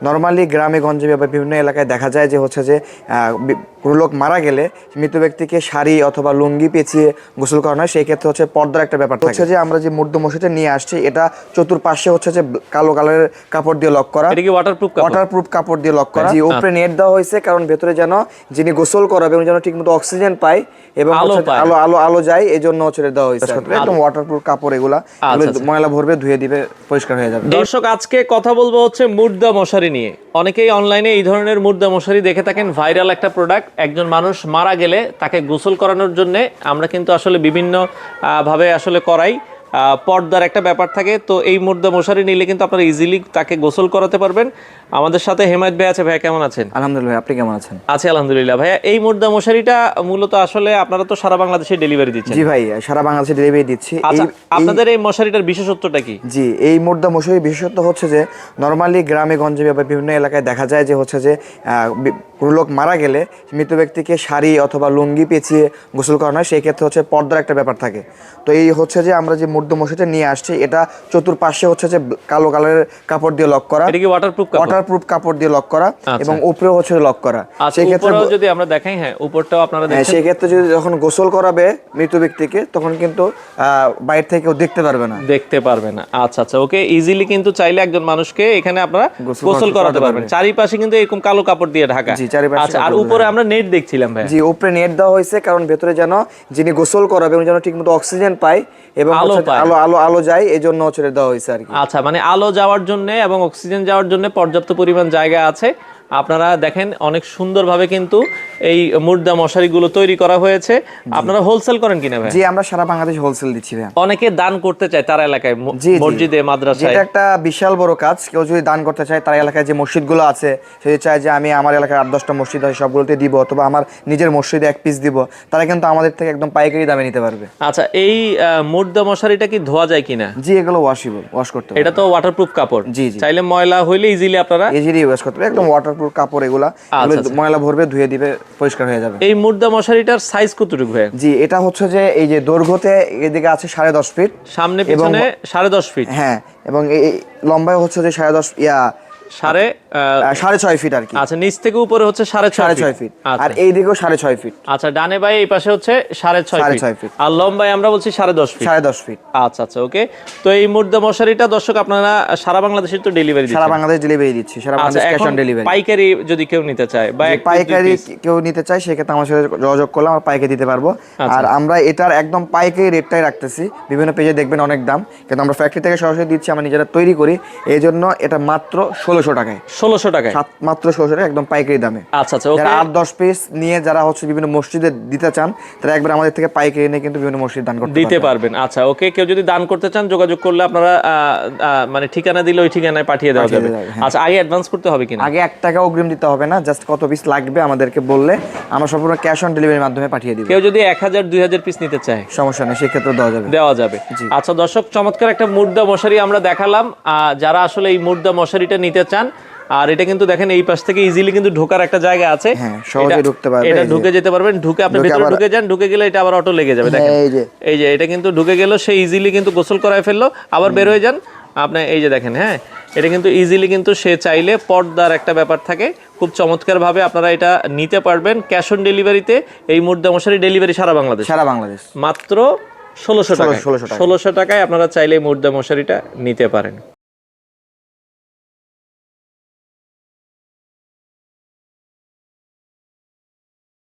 Normally গ্রামে গঞ্জে বা বিভিন্ন এলাকায় দেখা যায় যে হচ্ছে যে কোনো লোক মারা গেলে মৃত ব্যক্তিকে শাড়ি অথবা লুঙ্গি পেঁচিয়ে গোসল করানো হয়। সেই ক্ষেত্রে হচ্ছে পর্দার একটা ব্যাপার হচ্ছে যে আমরা যে মুর্দ মসজিদে নিয়ে আসছি এটা চতুর্পাশে হচ্ছে যে কালো কালারের কাপড় দিয়ে লক করা। এটা কি ওয়াটারপ্রুফ কাপড় দিয়ে লক করা। জি, উপরে নেট দেওয়া হয়েছে কারণ ভেতরে যেন যিনি গোসল করাবে উনি যেন ঠিকমতো অক্সিজেন পায় এবং আলো যায়, এই জন্য হচ্ছে দেওয়া হয়েছে। একদম ওয়াটারপ্রুফ কাপড়, এগুলা ময়লা ভরবে, ধুয়ে দিবে, পরিষ্কার হয়ে যাবে। দর্শক, আজকে কথা বলবো হচ্ছে মুর্দা মশারি নিয়ে। অনেকেই অনলাইনে এই ধরনের মুর্দা মশারি দেখে থাকেন, ভাইরাল একটা প্রোডাক্ট। একজন মানুষ মারা গেলে তাকে গোসল করানোর জন্য আমরা কিন্তু আসলে বিভিন্ন ভাবে আসলে করাই। পর্দার একটা ব্যাপার থাকে, তো এই মুর্দা মশারি নিলে কিন্তু আপনারা ইজিলি তাকে গোসল করাতে পারবেন। আমাদের সাথে হেমায়েত ভাই আছে। ভাইয়া কেমন আছেন? আলহামদুলিল্লাহ, আপনি কেমন আছেন? আছি আলহামদুলিল্লাহ। ভাইয়া, এই মুর্দা মশারিটা মূলত আসলে আপনারা তো সারা বাংলাদেশে ডেলিভারি দিচ্ছেন? জি ভাই, সারা বাংলাদেশে ডেলিভারি দিচ্ছি। আপনাদের এই মশারিটার বিশেষত্বটা কি? জি, এই মুর্দা মশারির বিশেষত্ব হচ্ছে যে নরমালি গ্রামে গঞ্জে বা বিভিন্ন এলাকায় দেখা যায় যে হচ্ছে যে কোনো লোক মারা গেলে মৃত ব্যক্তিকে শাড়ি অথবা লুঙ্গি পেঁচিয়ে গোসল করানো হয়। সেই ক্ষেত্রে হচ্ছে পর্দার একটা ব্যাপার থাকে। তো এই হচ্ছে যে আমরা যে মুর্দা মশারিটা নিয়ে আসছি এটা চতুর্পাশে হচ্ছে যে কালো কালারের কাপড় দিয়ে লক করা। এটা কি ওয়াটারপ্রুফ কাপড় দিয়ে লক করা এবং উপরেও হচ্ছে লক করা। সেই ক্ষেত্রে যদি আমরা দেখাই, হ্যাঁ উপরটাও আপনারা দেখেন। সেই ক্ষেত্রে যদি যখন গোসল করাবে মৃত ব্যক্তিকে তখন কিন্তু বাইরে থেকে কেউ দেখতে পারবে না। আচ্ছা, ওকে। ইজিলি কিন্তু চাইলে একজন মানুষকে এখানে আপনারা গোসল করাতে পারবেন। চারিপাশে কিন্তু এরকম কালো কাপড় দিয়ে ঢাকা। আচ্ছা, আর উপরে আমরা নেট দেখছিলাম ভাই। জি, উপরে নেট দেওয়া হয়েছে কারণ ভেতরে যেন যিনি গোসল করাবে উনি যেন ঠিকমতো অক্সিজেন পায় এবং আলো যায়, এই জন্য হচ্ছে দেওয়া হয়েছে আর কি। আচ্ছা, মানে আলো যাওয়ার জন্য এবং অক্সিজেন যাওয়ার জন্য পর্যাপ্ত পরিমাণ জায়গা আছে। আপনারা দেখেন অনেক সুন্দরভাবে কিন্তু এই মুর্দা মশারিগুলো তৈরি করা হয়েছে। আপনারা হোলসেল করেন কিনা ভাই? জি, আমরা সারা বাংলাদেশ হোলসেল দিচ্ছি ভাই। অনেকে দান করতে চায় তার এলাকায়, মসজিদে, মাদ্রাসায়। এটা একটা বিশাল বড় কাজ। কেউ যদি দান করতে চায় তার এলাকায় যে মসজিদগুলো আছে, সে চায় যে আমি আমার এলাকায় 8-10টা মসজিদ আছে সবগুলোতে দিব অথবা আমার নিজের মসজিদে এক পিস দিব, তারা কিন্তু আমাদের থেকে একদম পাইকারি দামে নিতে পারবে। আচ্ছা, এই মুর্দা মশারিটা কি ধোয়া যায় কিনা? জি, এগুলো ওয়াশ করতে হবে। এটা তো ওয়াটারপ্রুফ কাপড়। জি, চাইলে ময়লা হইলে ইজিলি ইউজ করতে হবে। একদম ওয়াটারপ্রুফ কাপড়, এগুলা ময়লা ভরবে, ধুয়ে দিবে, পরিষ্কার হয়ে যাবে। এই মুর্দা মশারিটার সাইজ কতটুকু ভাই? জি, এটা হচ্ছে যে এই যে দৈর্ঘ্যতে এদিকে আছে 10.5 ফিট, সামনে পিছনে 10.5 ফিট। হ্যাঁ, এবং এই লম্বায় হচ্ছে যে 6.5 ফিট আর কি। আচ্ছা, নিচ থেকে উপরে হচ্ছে 6.5 ফিট, আর এই দিকেও 6.5 ফিট। আচ্ছা, ডানে বাই এই পাশে হচ্ছে 6.5 ফিট, আর লম্বায় আমরা বলছি 10.5 ফিট। আচ্ছা, ওকে। তো এই মুর্দা মশারিটা দর্শক আপনারা সারা বাংলাদেশে তো ডেলিভারি দিচ্ছেন? সারা বাংলাদেশ ডেলিভারি দিচ্ছি, সারা বাংলাদেশ ক্যাশ অন ডেলিভারি। পাইকারি যদি কেউ নিতে চায় বা পাইকারি কেউ নিতে চায় সেক্ষেত্রে আমার সাথে যোগাযোগ করলে আমরা পাইকারি দিতে পারবো। আর আমরা এটার একদম পাইকারি রেটটাই রাখতেছি। বিভিন্ন পেজে দেখবেন অনেক দাম, কিন্তু আমরা ফ্যাক্টরি থেকে সরাসরি দিচ্ছি, আমরা নিজেরা তৈরি করি, এই জন্য এটা মাত্র 1600 টাকায়। 1600 টাকায়, মাত্র 1600 টাকা, একদম পাইকারি দামে। আচ্ছা, ওকে। যারা 8-10 পিস নিয়ে যারা হচ্ছে বিভিন্ন মসজিদে দিতে চান, তারা একবার আমাদের থেকে পাইকারি নিয়ে কিন্তু বিভিন্ন মসজিদ দান করতে পারবেন। আচ্ছা, ওকে। কেউ যদি দান করতে চান যোগাযোগ করলে আপনারা মানে ঠিকানা দিলে ওই ঠিকানায় পাঠিয়ে দেওয়া যাবে। আচ্ছা, আগে অ্যাডভান্স করতে হবে কিনা? আগে 1 টাকা অগ্রিম দিতে হবে না, জাস্ট কত পিস লাগবে আমাদেরকে বললে আমরা সম্পূর্ণ ক্যাশ অন ডেলিভারির মাধ্যমে পাঠিয়ে দিব। কেউ যদি 1000-2000 পিস নিতে চায় সমস্যা নেই, সেক্ষেত্রে দেওয়া যাবে। আচ্ছা দর্শক, চমৎকার একটা মুর্দা মশারি আমরা দেখালাম। যারা আসলে এই মুর্দা মশারিটা নিতে চান, আর এটা কিন্তু দেখেন এই পাশ থেকে ইজিলি কিন্তু ঢোকার একটা জায়গা আছে। হ্যাঁ, সহজে ঢুকতে পারবেন। এটা ঢুকে যেতে পারবেন, ঢুকে আপনি ভিতরে ঢুকে যান, ঢুকে গেলে এটা আবার অটো লেগে যাবে। দেখেন এই যে এটা কিন্তু ঢুকে গেল, সে ইজিলি কিন্তু গোসল করায় ফেললো, আবার বের হয়ে যান আপনি। এই যে দেখেন, হ্যাঁ, এটা কিন্তু ইজিলি কিন্তু সে চাইলে পর্দার একটা ব্যাপার থাকে। খুব চমৎকার ভাবে আপনারা এটা নিতে পারবেন ক্যাশ অন ডেলিভারিতে। এই মুর্দা মশারি ডেলিভারি সারা বাংলাদেশ মাত্র 1600 টাকায়। 1600 টাকায় আপনারা চাইলে মুর্দা মশারিটা নিতে পারেন।